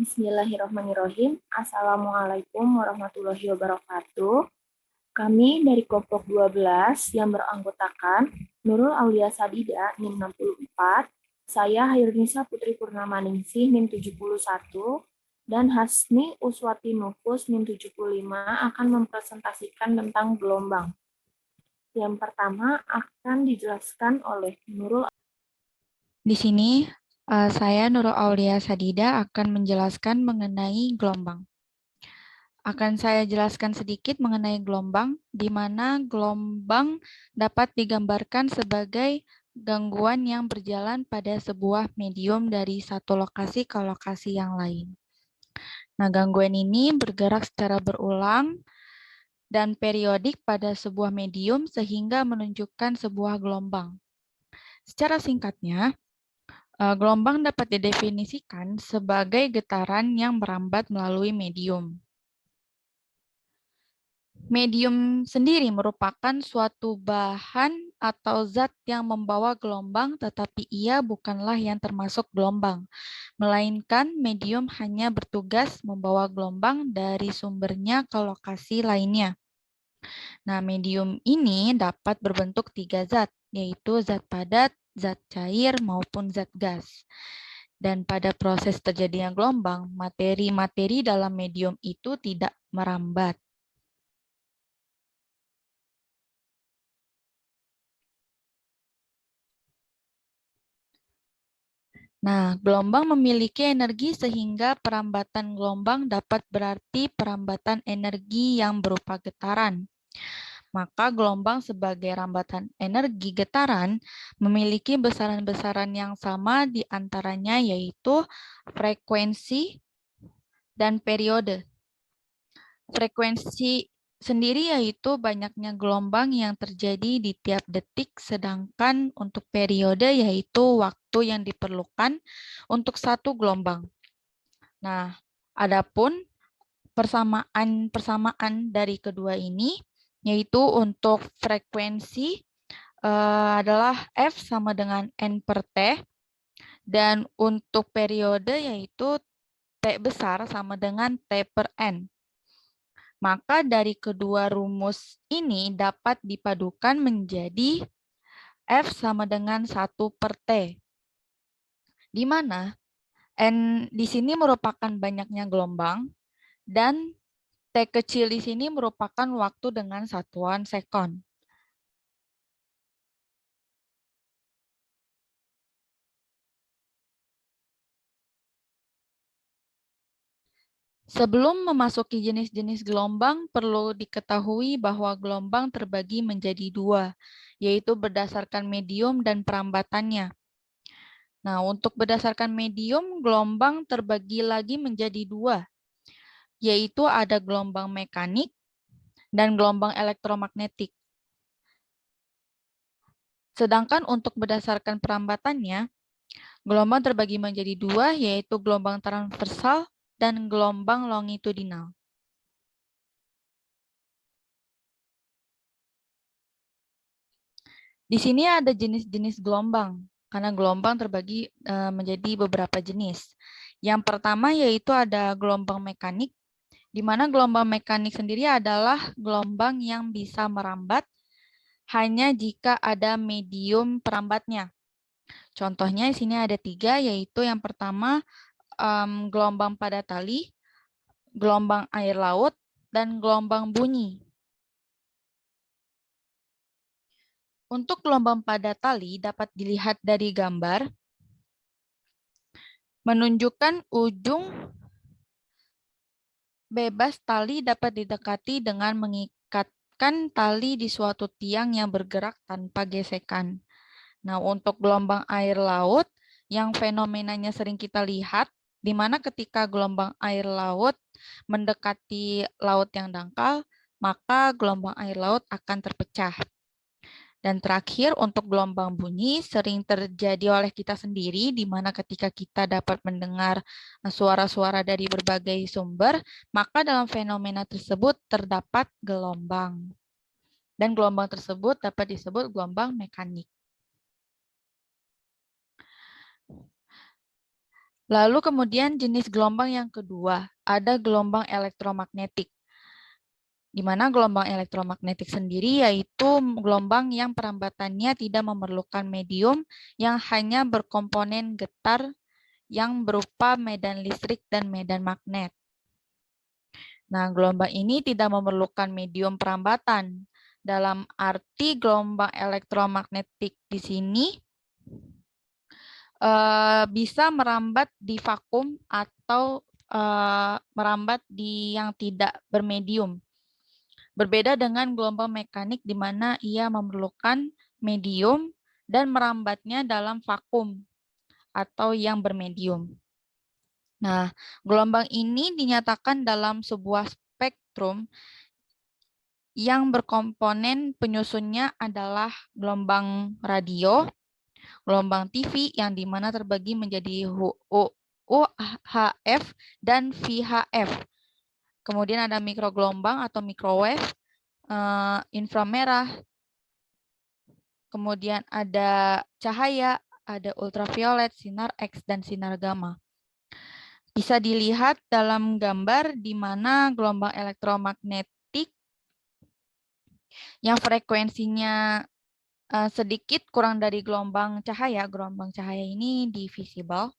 Bismillahirrahmanirrahim. Assalamualaikum warahmatullahi wabarakatuh. Kami dari kelompok 12 yang beranggotakan Nurul Aulia Sadida NIM 64, saya Hairunisa Putri Purnamaningsih NIM 71, dan Hasni Uswati Nufus NIM 75 akan mempresentasikan tentang gelombang. Yang pertama akan dijelaskan oleh Nurul. Di sini saya Nurul Aulia Sadida akan menjelaskan mengenai gelombang. Akan saya jelaskan sedikit mengenai gelombang, di mana gelombang dapat digambarkan sebagai gangguan yang berjalan pada sebuah medium dari satu lokasi ke lokasi yang lain. Nah, gangguan ini bergerak secara berulang dan periodik pada sebuah medium sehingga menunjukkan sebuah gelombang. Secara singkatnya, gelombang dapat didefinisikan sebagai getaran yang merambat melalui medium. Medium sendiri merupakan suatu bahan atau zat yang membawa gelombang, tetapi ia bukanlah yang termasuk gelombang, melainkan medium hanya bertugas membawa gelombang dari sumbernya ke lokasi lainnya. Nah, medium ini dapat berbentuk 3 zat, yaitu zat padat, zat cair, maupun zat gas. Dan pada proses terjadinya gelombang, materi-materi dalam medium itu tidak merambat. Nah, gelombang memiliki energi sehingga perambatan gelombang dapat berarti perambatan energi yang berupa getaran. Maka gelombang sebagai rambatan energi getaran memiliki besaran-besaran yang sama di antaranya yaitu frekuensi dan periode. Frekuensi sendiri yaitu banyaknya gelombang yang terjadi di tiap detik, sedangkan untuk periode yaitu waktu yang diperlukan untuk satu gelombang. Nah, adapun persamaan dari kedua ini yaitu untuk frekuensi adalah F sama dengan N per T, dan untuk periode yaitu T besar sama dengan T per N. Maka dari kedua rumus ini dapat dipadukan menjadi F sama dengan 1 per T. Di mana N di sini merupakan banyaknya gelombang dan T kecil di sini merupakan waktu dengan satuan sekon. Sebelum memasuki jenis-jenis gelombang, perlu diketahui bahwa gelombang terbagi menjadi dua, yaitu berdasarkan medium dan perambatannya. Nah, untuk berdasarkan medium, gelombang terbagi lagi menjadi dua, yaitu ada gelombang mekanik dan gelombang elektromagnetik. Sedangkan untuk berdasarkan perambatannya, gelombang terbagi menjadi dua, yaitu gelombang transversal dan gelombang longitudinal. Di sini ada jenis-jenis gelombang, karena gelombang terbagi menjadi beberapa jenis. Yang pertama yaitu ada gelombang mekanik, di mana gelombang mekanik sendiri adalah gelombang yang bisa merambat hanya jika ada medium perambatnya. Contohnya di sini ada 3, yaitu yang pertama gelombang pada tali, gelombang air laut, dan gelombang bunyi. Untuk gelombang pada tali dapat dilihat dari gambar, menunjukkan ujung bebas tali dapat didekati dengan mengikatkan tali di suatu tiang yang bergerak tanpa gesekan. Nah, untuk gelombang air laut yang fenomenanya sering kita lihat, di mana ketika gelombang air laut mendekati laut yang dangkal, maka gelombang air laut akan terpecah. Dan terakhir, untuk gelombang bunyi sering terjadi oleh kita sendiri, di mana ketika kita dapat mendengar suara-suara dari berbagai sumber, maka dalam fenomena tersebut terdapat gelombang. Dan gelombang tersebut dapat disebut gelombang mekanik. Lalu kemudian jenis gelombang yang kedua, ada gelombang elektromagnetik. Di mana gelombang elektromagnetik sendiri yaitu gelombang yang perambatannya tidak memerlukan medium yang hanya berkomponen getar yang berupa medan listrik dan medan magnet. Nah, gelombang ini tidak memerlukan medium perambatan. Dalam arti gelombang elektromagnetik di sini bisa merambat di vakum atau merambat di yang tidak bermedium. Berbeda dengan gelombang mekanik di mana ia memerlukan medium dan merambatnya dalam vakum atau yang bermedium. Nah, gelombang ini dinyatakan dalam sebuah spektrum yang berkomponen penyusunnya adalah gelombang radio, gelombang TV yang dimana terbagi menjadi UHF dan VHF. Kemudian ada mikrogelombang atau microwave, inframerah, kemudian ada cahaya, ada ultraviolet, sinar X, dan sinar gamma. Bisa dilihat dalam gambar di mana gelombang elektromagnetik yang frekuensinya sedikit kurang dari gelombang cahaya ini divisible,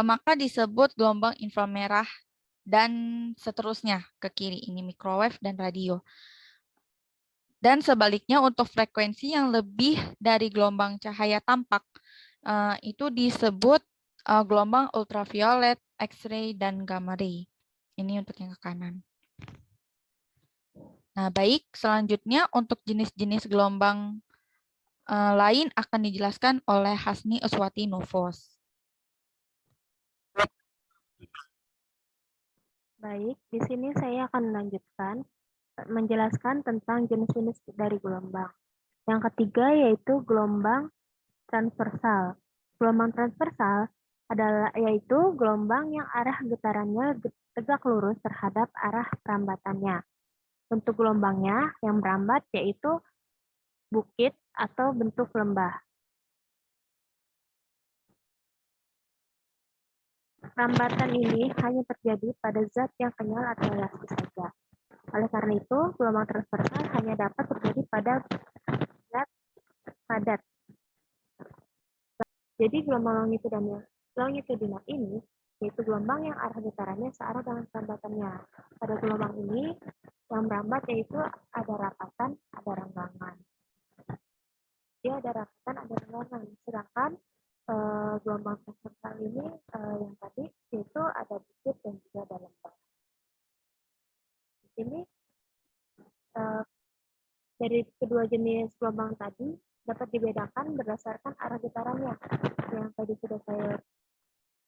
maka disebut gelombang inframerah dan seterusnya ke kiri, ini microwave dan radio. Dan sebaliknya untuk frekuensi yang lebih dari gelombang cahaya tampak, itu disebut gelombang ultraviolet, X-ray, dan gamma ray. Ini untuk yang ke kanan. Nah, baik, selanjutnya untuk jenis-jenis gelombang lain akan dijelaskan oleh Hasni Uswati Nufos. Baik, di sini saya akan melanjutkan menjelaskan tentang jenis-jenis dari gelombang. Yang ketiga yaitu gelombang transversal. Gelombang transversal adalah yaitu gelombang yang arah getarannya tegak lurus terhadap arah perambatannya. Bentuk gelombangnya yang merambat yaitu bukit atau bentuk lembah. Perambatan ini hanya terjadi pada zat yang kenyal atau elastis saja. Oleh karena itu, gelombang transversal hanya dapat terjadi pada zat padat. Jadi gelombang longitudinal ini yaitu gelombang yang arah getarannya searah dengan perambatannya. Pada gelombang ini yang merambat yaitu ada rapatan, ada renggangan. Dia ada rapatan, ada renggangan. Sedangkan gelombang transversal ini yang tadi yaitu ada bukit dan juga ada lembah. Di sini dari kedua jenis gelombang tadi dapat dibedakan berdasarkan arah getarannya. Yang tadi sudah saya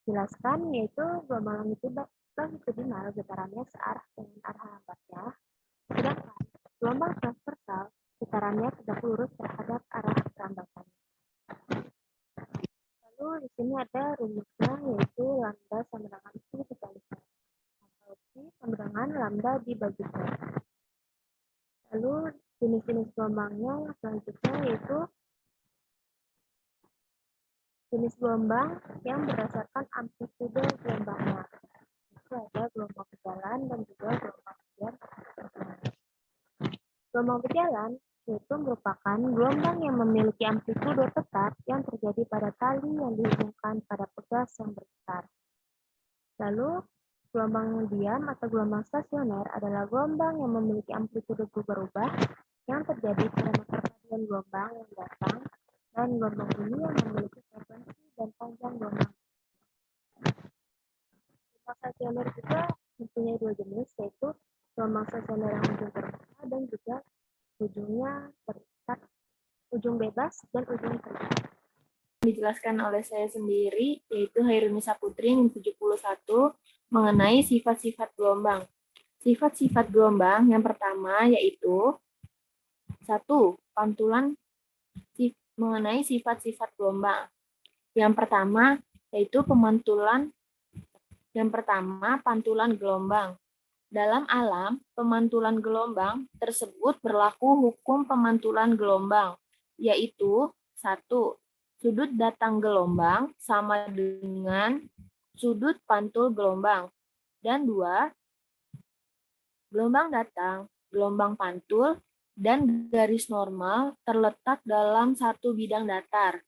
jelaskan yaitu gelombang longitudinal getarannya searah dengan arah lambatnya, sedangkan gelombang transversal getarannya tegak lurus terhadap arah perambatannya. Lalu di sini ada rumusnya yaitu lambda sama dengan Q dikali atau Q sama dengan lambda dibagi T. Lalu jenis-jenis gelombangnya selanjutnya yaitu jenis gelombang yang berdasarkan amplitude gelombangnya. Itu ada gelombang berjalan dan juga gelombang berjalan. Gelombang berjalan yaitu merupakan gelombang yang memiliki amplitudo tetap yang terjadi pada tali yang dihubungkan pada pegas yang bergetar. Lalu, gelombang diam atau gelombang stasioner adalah gelombang yang memiliki amplitudo berubah yang terjadi pada perpaduan gelombang yang datang dan gelombang ini yang memiliki frekuensi dan panjang gelombang. Gelombang stasioner juga mempunyai dua jenis, yaitu gelombang stasioner yang ujung terbuka dan juga ujungnya terikat, ujung bebas dan ujung terikat. Dijelaskan oleh saya sendiri, yaitu Hairunisa Putri 71 mengenai sifat-sifat gelombang. Sifat-sifat gelombang yang pertama yaitu 1. Pantulan mengenai sifat-sifat gelombang. Yang pertama yaitu pantulan gelombang. Dalam alam, pemantulan gelombang tersebut berlaku hukum pemantulan gelombang, yaitu 1. Sudut datang gelombang sama dengan sudut pantul gelombang. Dan 2, gelombang datang, gelombang pantul, dan garis normal terletak dalam satu bidang datar.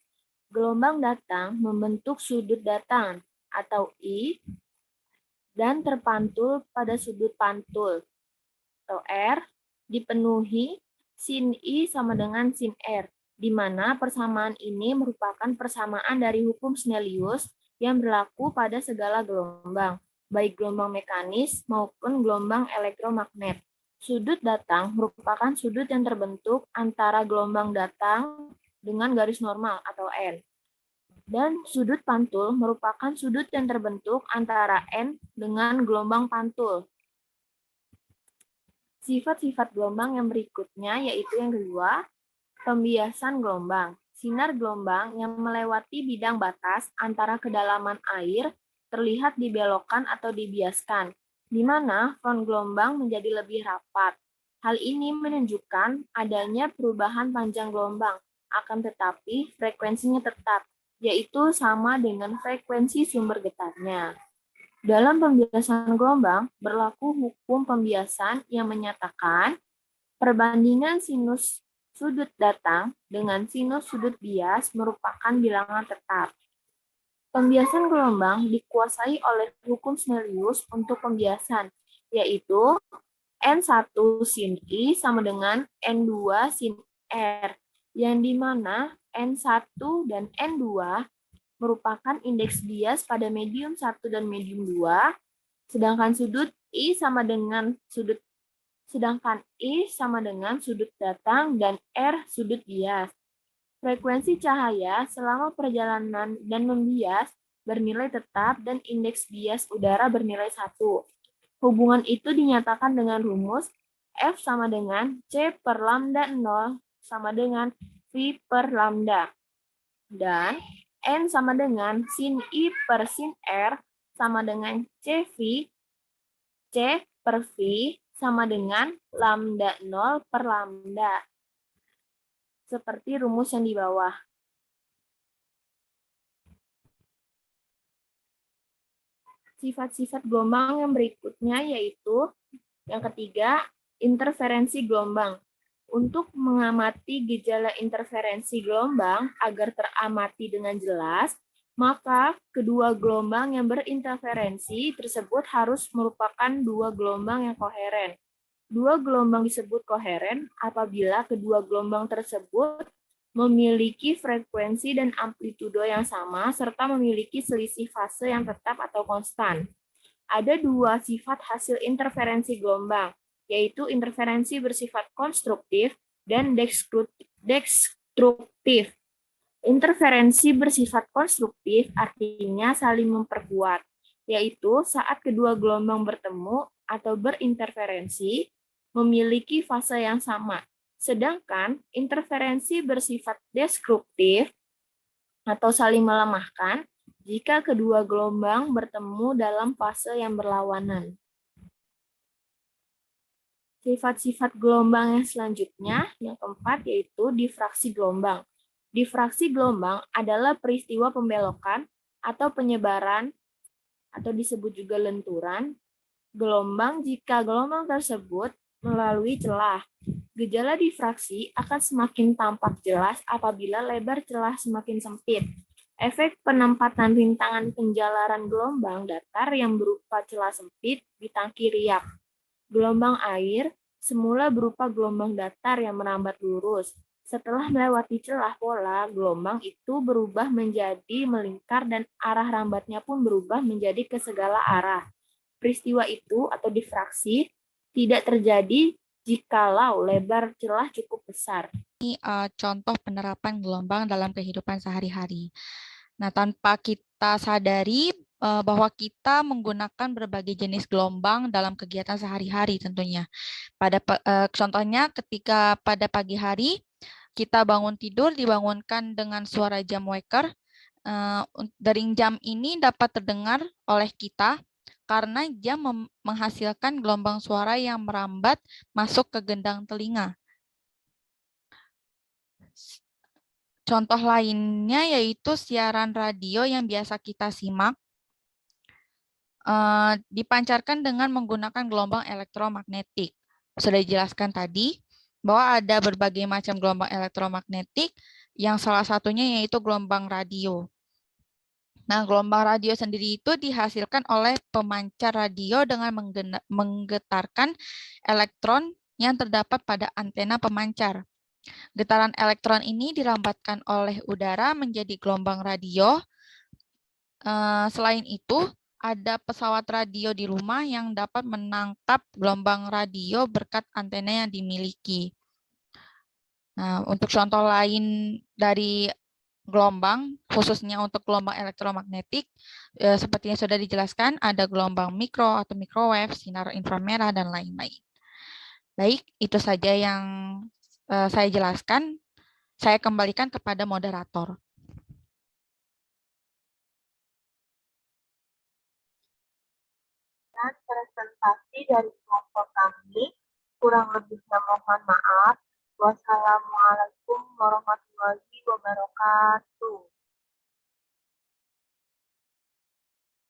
Gelombang datang membentuk sudut datang atau I dan terpantul pada sudut pantul atau R dipenuhi sin I sama dengan sin R, di mana persamaan ini merupakan persamaan dari hukum Snellius yang berlaku pada segala gelombang, baik gelombang mekanis maupun gelombang elektromagnet. Sudut datang merupakan sudut yang terbentuk antara gelombang datang dengan garis normal atau N. Dan sudut pantul merupakan sudut yang terbentuk antara N dengan gelombang pantul. Sifat-sifat gelombang yang berikutnya yaitu yang kedua, pembiasan gelombang. Sinar gelombang yang melewati bidang batas antara kedalaman air terlihat dibelokkan atau dibiaskan, di mana front gelombang menjadi lebih rapat. Hal ini menunjukkan adanya perubahan panjang gelombang, akan tetapi frekuensinya tetap, yaitu sama dengan frekuensi sumber getarnya. Dalam pembiasan gelombang, berlaku hukum pembiasan yang menyatakan perbandingan sinus sudut datang dengan sinus sudut bias merupakan bilangan tetap. Pembiasan gelombang dikuasai oleh hukum Snellius untuk pembiasan, yaitu N1 sin I sama dengan N2 sin R, yang dimana N1 dan N2 merupakan indeks bias pada medium 1 dan medium 2, sedangkan I sama dengan sudut datang dan R sudut bias. Frekuensi cahaya selama perjalanan dan membias bernilai tetap dan indeks bias udara bernilai 1. Hubungan itu dinyatakan dengan rumus F sama dengan C per lambda 0 sama dengan V per lambda. Dan N sama dengan sin I per sin R sama dengan CV, C per V sama dengan lambda 0 per lambda. Seperti rumus yang di bawah. Sifat-sifat gelombang yang berikutnya yaitu yang ketiga, interferensi gelombang. Untuk mengamati gejala interferensi gelombang agar teramati dengan jelas, maka kedua gelombang yang berinterferensi tersebut harus merupakan dua gelombang yang koheren. Dua gelombang disebut koheren apabila kedua gelombang tersebut memiliki frekuensi dan amplitudo yang sama serta memiliki selisih fase yang tetap atau konstan. Ada dua sifat hasil interferensi gelombang, yaitu interferensi bersifat konstruktif dan destruktif. Interferensi bersifat konstruktif artinya saling memperkuat, yaitu saat kedua gelombang bertemu atau berinterferensi, memiliki fase yang sama. Sedangkan interferensi bersifat destruktif atau saling melemahkan jika kedua gelombang bertemu dalam fase yang berlawanan. Sifat-sifat gelombang yang selanjutnya, yang keempat, yaitu difraksi gelombang. Difraksi gelombang adalah peristiwa pembelokan atau penyebaran, atau disebut juga lenturan, gelombang jika gelombang tersebut melalui celah. Gejala difraksi akan semakin tampak jelas apabila lebar celah semakin sempit. Efek penempatan rintangan penjalaran gelombang datar yang berupa celah sempit di tangki riak. Gelombang air semula berupa gelombang datar yang merambat lurus. Setelah melewati celah pola, gelombang itu berubah menjadi melingkar dan arah rambatnya pun berubah menjadi ke segala arah. Peristiwa itu atau difraksi tidak terjadi jikalau lebar celah cukup besar. Ini contoh penerapan gelombang dalam kehidupan sehari-hari. Nah, tanpa kita sadari bahwa kita menggunakan berbagai jenis gelombang dalam kegiatan sehari-hari tentunya. Contohnya ketika pada pagi hari kita bangun tidur dibangunkan dengan suara jam waker. Dering jam ini dapat terdengar oleh kita karena jam menghasilkan gelombang suara yang merambat masuk ke gendang telinga. Contoh lainnya yaitu siaran radio yang biasa kita simak dipancarkan dengan menggunakan gelombang elektromagnetik. Sudah dijelaskan tadi bahwa ada berbagai macam gelombang elektromagnetik yang salah satunya yaitu gelombang radio. Nah, gelombang radio sendiri itu dihasilkan oleh pemancar radio dengan menggetarkan elektron yang terdapat pada antena pemancar. Getaran elektron ini dilambatkan oleh udara menjadi gelombang radio. Selain itu, ada pesawat radio di rumah yang dapat menangkap gelombang radio berkat antena yang dimiliki. Nah, untuk contoh lain dari gelombang, khususnya untuk gelombang elektromagnetik, seperti yang sudah dijelaskan, ada gelombang mikro atau microwave, sinar inframerah, dan lain-lain. Baik, itu saja yang saya jelaskan. Saya kembalikan kepada moderator. Dan presentasi dari kelompok kami, kurang lebihnya mohon maaf. Wassalamualaikum warahmatullahi wabarakatuh.